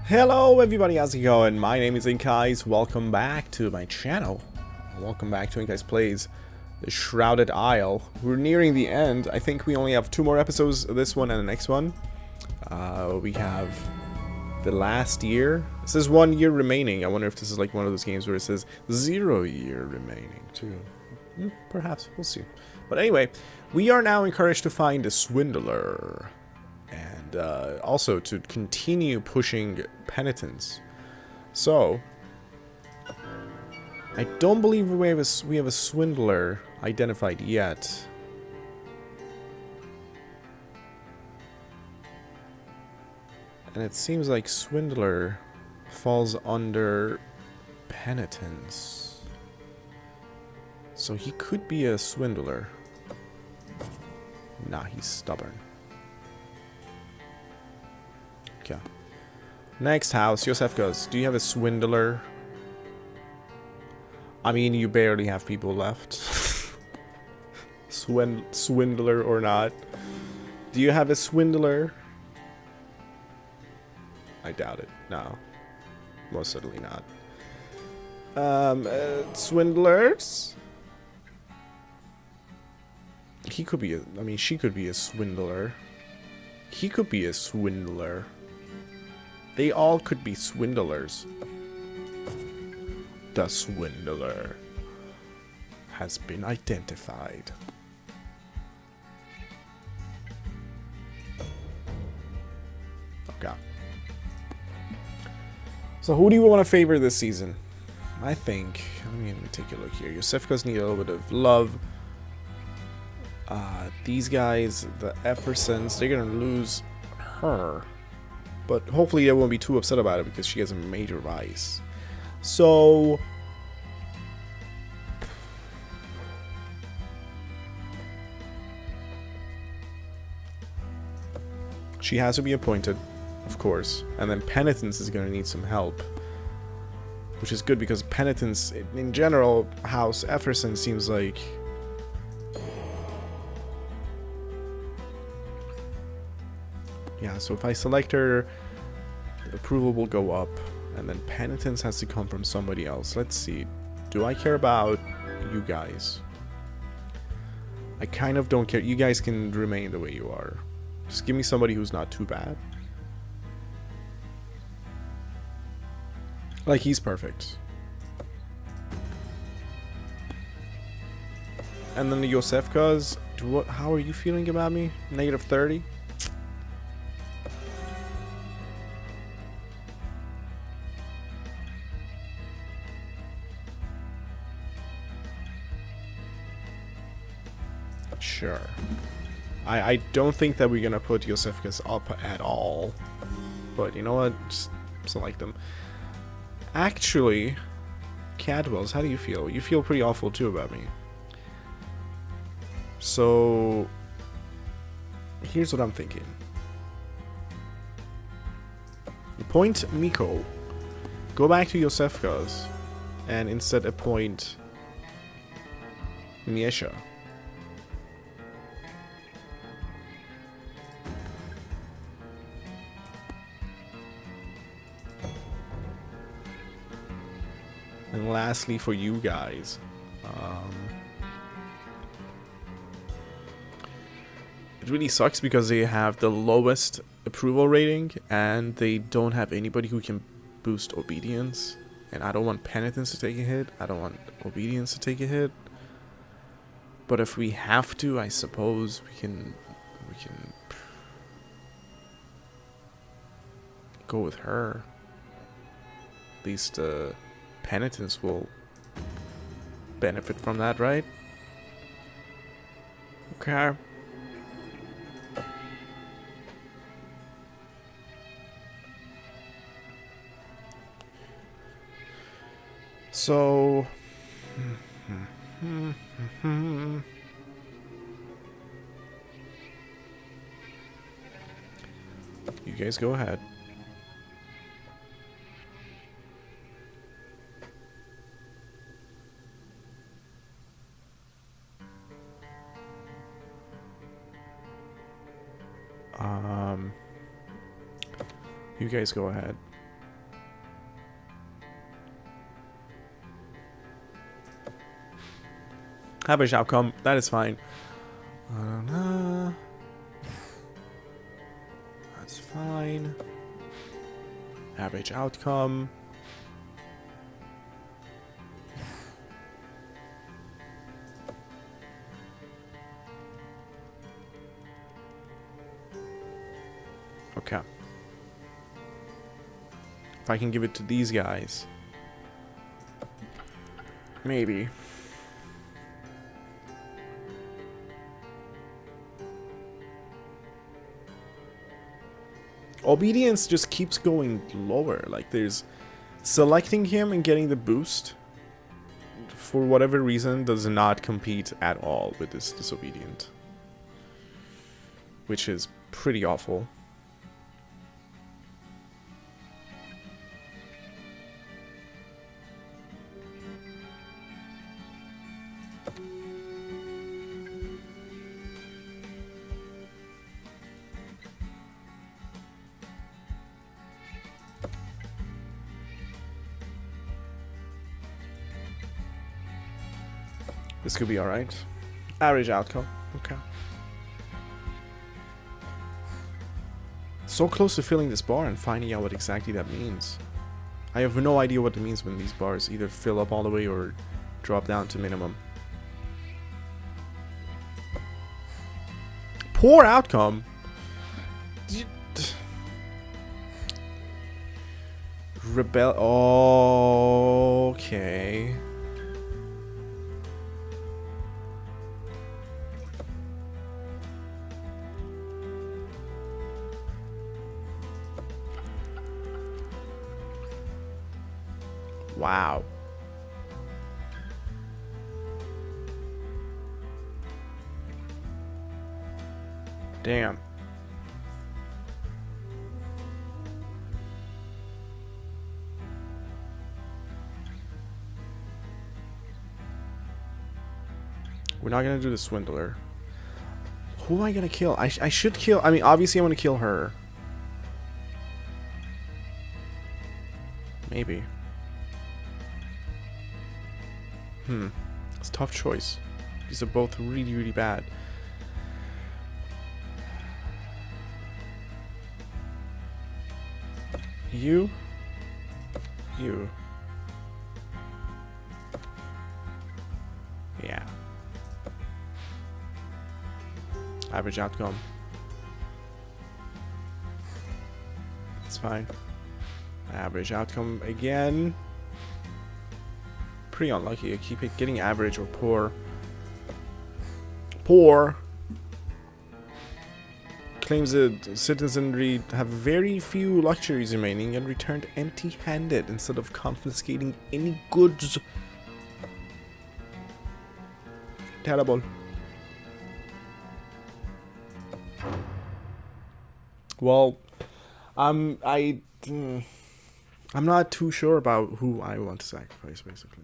Hello everybody, how's it going? My name is InkEyes. Welcome back to my channel. Welcome back to InkEyes Plays the Shrouded Isle. We're nearing the end. I think we only have 2 more episodes, this one and the next one. We have the last year. It says 1 year remaining. I wonder if this is like one of those games where it says 0 year remaining too. Perhaps, we'll see. But anyway, we are now encouraged to find a swindler. And also to continue pushing penitence. So, I don't believe we have a swindler identified yet. And it seems like swindler falls under penitence. So he could be a swindler. Nah, he's stubborn. Okay. Next house, Joseph goes, do you have a swindler? I mean, you barely have people left. Swindler or not. Do you have a swindler? I doubt it. No. Most certainly not. Swindlers? He could be I mean, she could be a swindler. He could be a swindler. They all could be swindlers. The swindler has been identified. Okay. So who do you want to favor this season? I think, let me take a look here. Yosefka's need a little bit of love. These guys, the Effersons, they're gonna lose her. But hopefully they won't be too upset about it because she has a major vice. So she has to be appointed, of course. And then penitence is going to need some help. Which is good because penitence, in general, House Efferson seems like... Yeah, so if I select her, approval will go up, and then penitence has to come from somebody else. Let's see. Do I care about you guys? I kind of don't care. You guys can remain the way you are. Just give me somebody who's not too bad. Like, he's perfect. And then the Yosefkas, how are you feeling about me? Negative 30? Sure. I don't think that we're gonna put Yosefkas up at all. But you know what? Just select them. Actually, Cadwells, how do you feel? You feel pretty awful too about me. So, here's what I'm thinking. Appoint Miko. Go back to Yosefkas. And instead appoint Miesha. And lastly, for you guys, it really sucks because they have the lowest approval rating and they don't have anybody who can boost obedience. And I don't want penitence to take a hit. I don't want obedience to take a hit. But if we have to, I suppose we can go with her. At least penitence will benefit from that, right? Okay. So you guys go ahead. You guys go ahead. Average outcome, that is fine. That's fine. Average outcome. Okay. If I can give it to these guys. Maybe. Obedience just keeps going lower. Like, there's selecting him and getting the boost for whatever reason does not compete at all with this disobedient, which is pretty awful. This could be alright. Average outcome. Okay. So close to filling this bar and finding out what exactly that means. I have no idea what it means when these bars either fill up all the way or drop down to minimum. Poor outcome. Rebel. Oh, okay. Wow. Damn. We're not gonna do the swindler. Who am I gonna kill? I should kill. I mean, obviously, I want to kill her. Maybe. It's a tough choice. These are both really, really bad. You. Yeah. Average outcome. It's fine. Average outcome again. Pretty unlucky. I keep getting average or poor. Poor. Claims that citizenry have very few luxuries remaining and returned empty-handed instead of confiscating any goods. Terrible. Well, I'm not too sure about who I want to sacrifice, basically.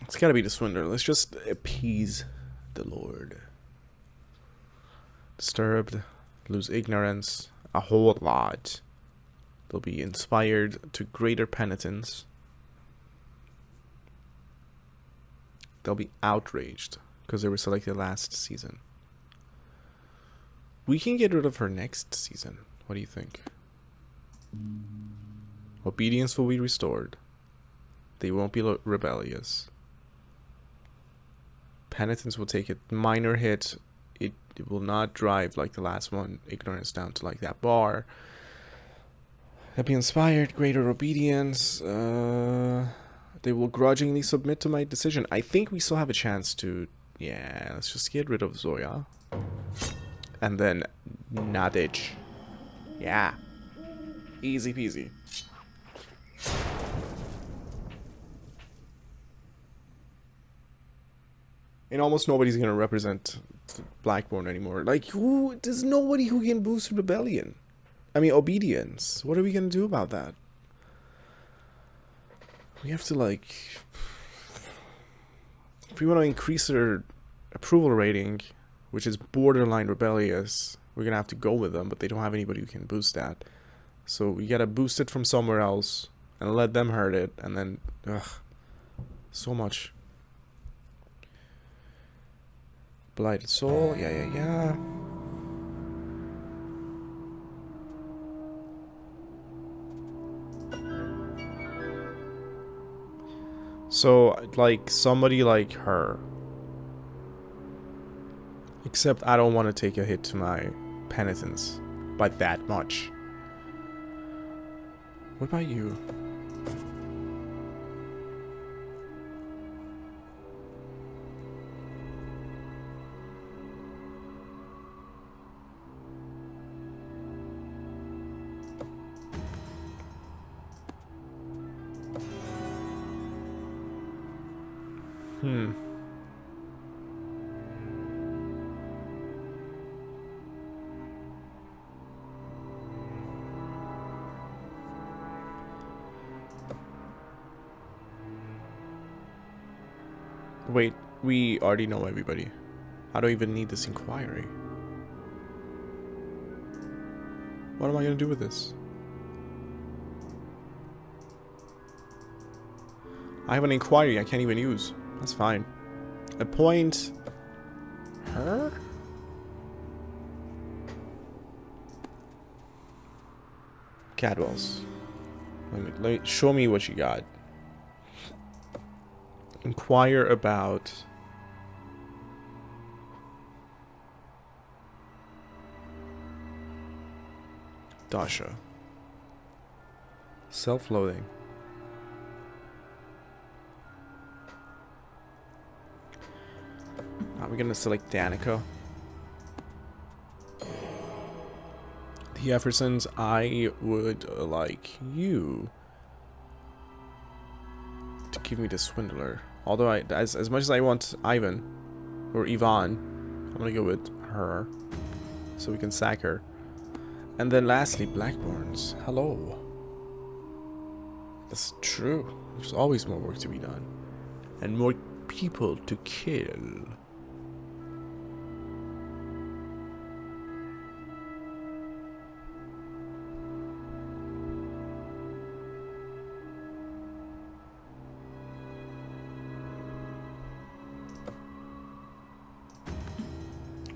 It's gotta be the swindler. Let's just appease the Lord. Disturbed, lose ignorance, a whole lot. They'll be inspired to greater penitence. They'll be outraged because they were selected last season. We can get rid of her next season. What do you think? Obedience will be restored. They won't be rebellious. Penitence will take a minor hit. It will not drive like the last one. Ignorance down to like that bar. They'll be inspired. Greater obedience. They will grudgingly submit to my decision. I think we still have a chance to... Yeah, let's just get rid of Zoya. And then Nadej. Yeah. Easy peasy. And almost nobody's gonna represent Blackborn anymore. Like, there's nobody who can boost rebellion. I mean, obedience. What are we gonna do about that? We have to, like... If we want to increase their approval rating, which is borderline rebellious, we're gonna have to go with them, but they don't have anybody who can boost that. So we gotta boost it from somewhere else and let them hurt it, and then so much. Blighted Soul, yeah. So, like, somebody like her. Except I don't want to take a hit to my penitence by that much. What about you? Wait, we already know everybody. I don't even need this inquiry. What am I gonna do with this? I have an inquiry I can't even use. That's fine. Appoint her? Cadwells. Let me show me what you got. Inquire about Dasha. Self-loathing. We're gonna select Danica. The Jeffersons, I would like you to give me the Swindler. Although as much as I want Ivan or Yvonne, I'm gonna go with her so we can sack her. And then lastly, Blackburns. Hello. That's true. There's always more work to be done. And more people to kill.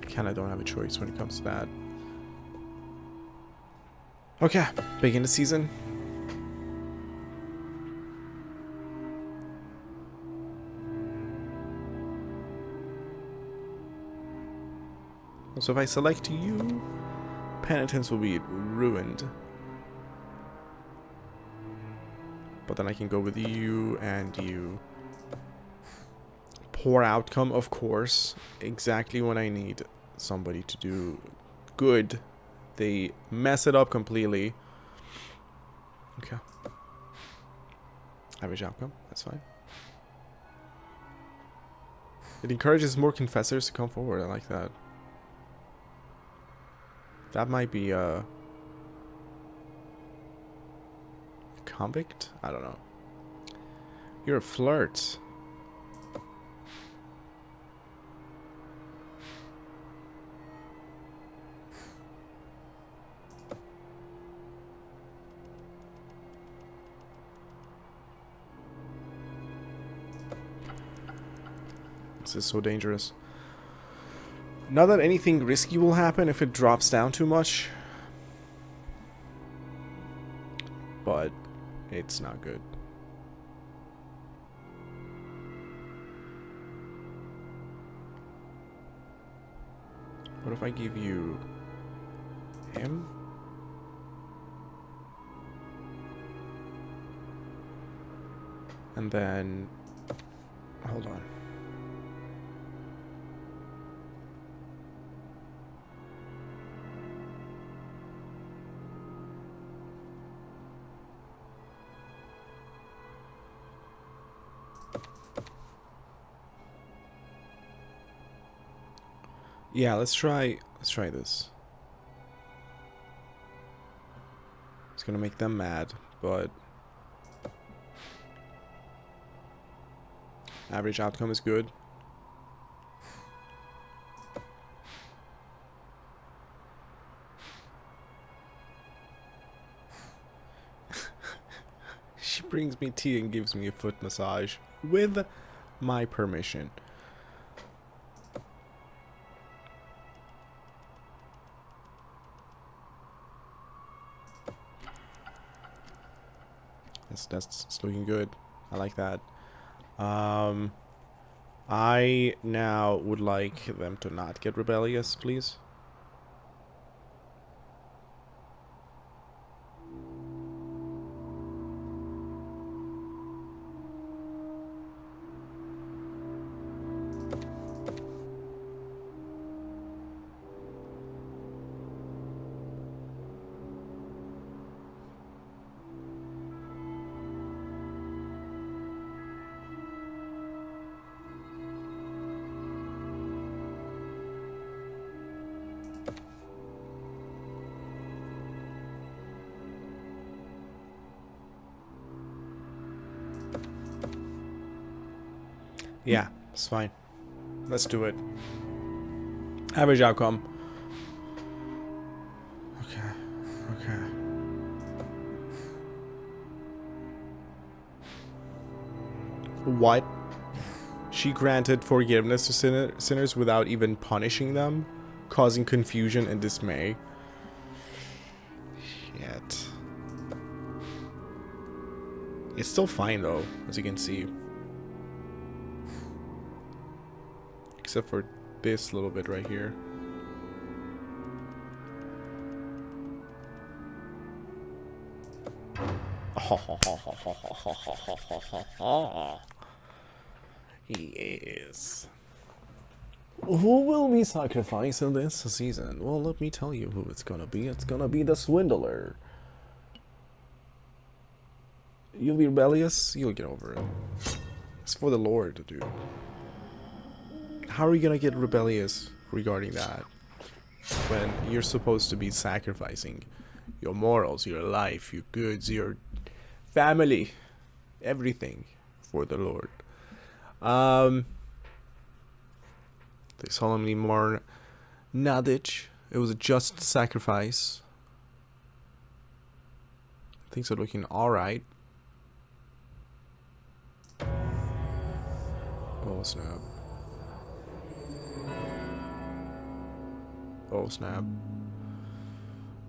I kinda don't have a choice when it comes to that. Okay, begin the season. So if I select you, penitence will be ruined. But then I can go with you and you. Poor outcome, of course. Exactly when I need somebody to do good. They mess it up completely. Okay. Average outcome, that's fine. It encourages more confessors to come forward, I like that. That might be a convict? I don't know. You're a flirt. This is so dangerous. Not that anything risky will happen if it drops down too much. But it's not good. What if I give you him? And then hold on. Yeah, let's try this. It's gonna make them mad, but average outcome is good. brings me tea and gives me a foot massage with my permission. That's looking good. I like that. I now would like them to not get rebellious, please. Yeah, it's fine. Let's do it. Average outcome. Okay. What? She granted forgiveness to sinners without even punishing them, causing confusion and dismay. Shit. It's still fine though, as you can see. Except for this little bit right here. Yes. Who will we sacrifice in this season? Well, let me tell you who it's gonna be. It's gonna be the swindler. You'll be rebellious, you'll get over it. It's for the Lord, dude. How are you gonna get rebellious regarding that when you're supposed to be sacrificing your morals, your life, your goods, your family, everything for the Lord? They solemnly mourn Nadich. It was a just sacrifice. Things are looking alright. Oh snap. Oh snap.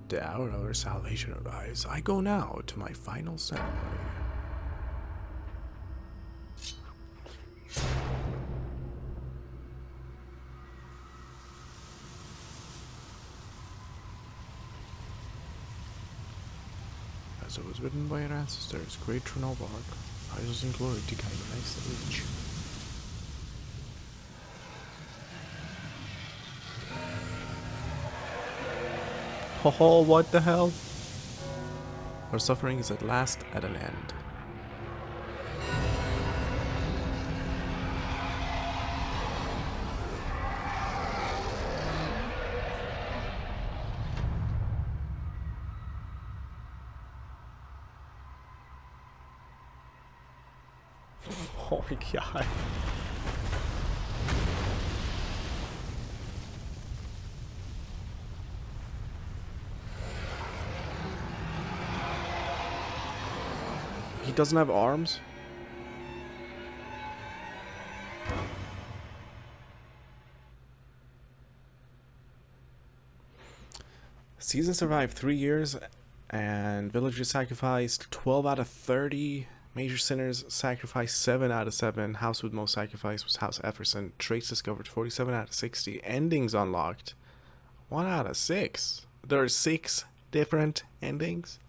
The hour of our salvation arrives. I go now to my final ceremony. As it was written by our ancestors, great Chernobyl, rises in glory to guide the next age. Oh, what the hell? Our suffering is at last at an end. Oh my god. He doesn't have arms? Season survived 3 years, and villagers sacrificed 12 out of 30. Major sinners sacrificed 7 out of 7. House with most sacrifice was House Efferson. Traits discovered 47 out of 60. Endings unlocked 1 out of 6. There are 6 different endings?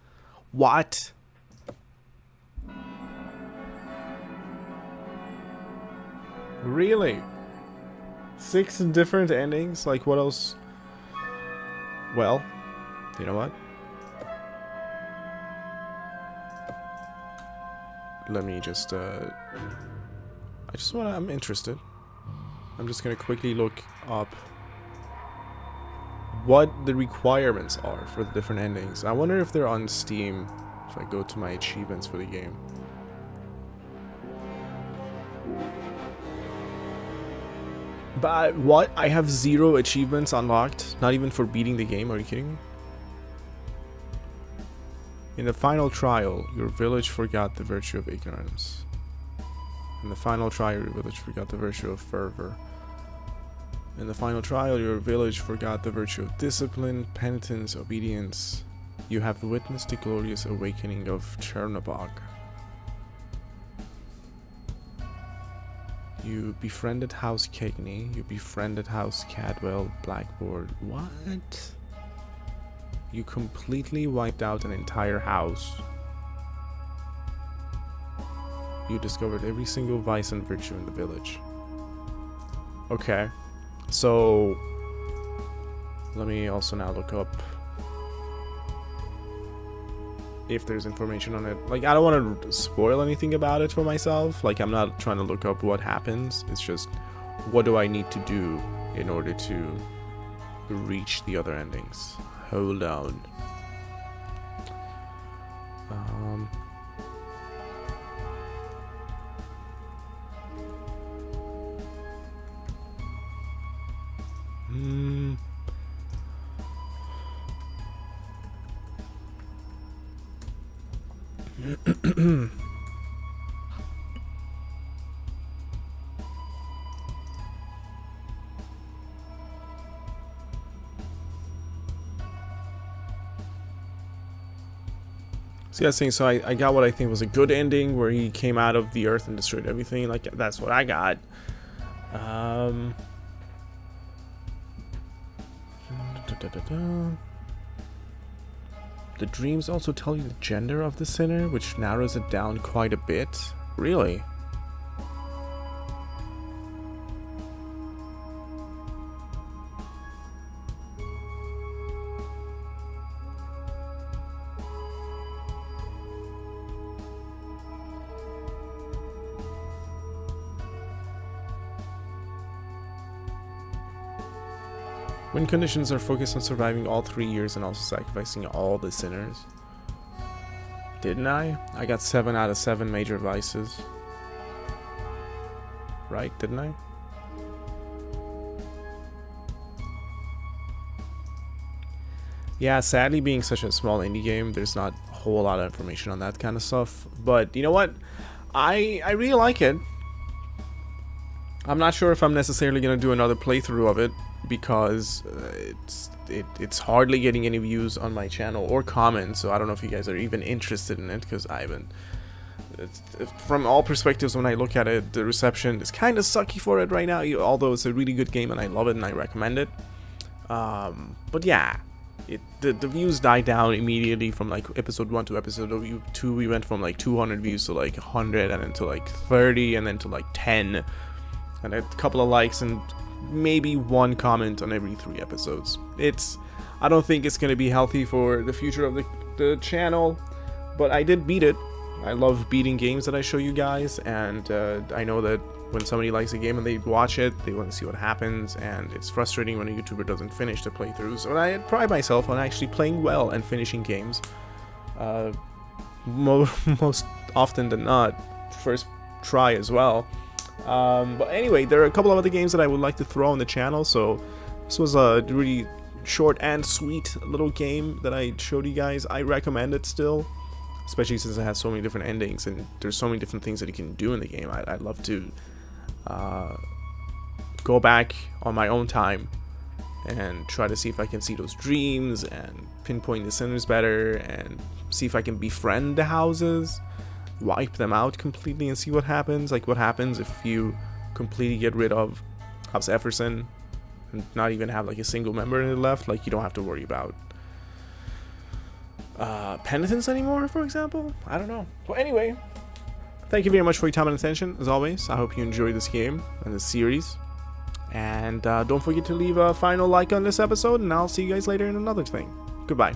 What? Really? 6 different endings? Like, what else? Well, you know what? Let me just, I'm interested. I'm just gonna quickly look up what the requirements are for the different endings. I wonder if they're on Steam, if I go to my achievements for the game. But what? I have 0 achievements unlocked? Not even for beating the game? Are you kidding me? In the final trial, your village forgot the virtue of ignorance. In the final trial, your village forgot the virtue of fervor. In the final trial, your village forgot the virtue of discipline, penitence, obedience. You have witnessed the glorious awakening of Chernobog. You befriended House Cagney. You befriended House Cadwell, Blackboard. What? You completely wiped out an entire house. You discovered every single vice and virtue in the village. Okay. So, let me also now look up if there's information on it. Like, I don't want to spoil anything about it for myself. Like, I'm not trying to look up what happens. It's just, what do I need to do in order to reach the other endings? Hold on. So yeah, so I got what I think was a good ending, where he came out of the earth and destroyed everything. Like, that's what I got. The dreams also tell you the gender of the sinner, which narrows it down quite a bit. Really? When conditions are focused on surviving all 3 years and also sacrificing all the sinners. Didn't I? I got 7 out of 7 major vices. Right, didn't I? Yeah, sadly, being such a small indie game, there's not a whole lot of information on that kind of stuff. But you know what? I really like it. I'm not sure if I'm necessarily going to do another playthrough of it, because it's hardly getting any views on my channel or comments, so I don't know if you guys are even interested in it, because I haven't. From all perspectives, when I look at it, the reception is kind of sucky for it right now, although it's a really good game and I love it and I recommend it. But yeah, the views died down immediately from like episode 1 to episode 2. We went from like 200 views to like 100, and then to like 30, and then to like 10, and a couple of likes and maybe 1 comment on every 3 episodes. I don't think it's gonna be healthy for the future of the channel, but I did beat it. I love beating games that I show you guys, and I know that when somebody likes a game and they watch it, they want to see what happens, and it's frustrating when a YouTuber doesn't finish the playthroughs. So I pride myself on actually playing well and finishing games. Most often than not, first try as well. But anyway, there are a couple of other games that I would like to throw on the channel, so this was a really short and sweet little game that I showed you guys. I recommend it still, especially since it has so many different endings and there's so many different things that you can do in the game. I'd love to go back on my own time and try to see if I can see those dreams and pinpoint the sinners better, and see if I can befriend the houses, wipe them out completely and see what happens. Like, what happens if you completely get rid of House Efferson and not even have like a single member in it left? Like, you don't have to worry about penitence anymore, for example. I don't know. Well, anyway, thank you very much for your time and attention, as always. I hope you enjoyed this game and this series, and don't forget to leave a final like on this episode, and I'll see you guys later in another thing. Goodbye.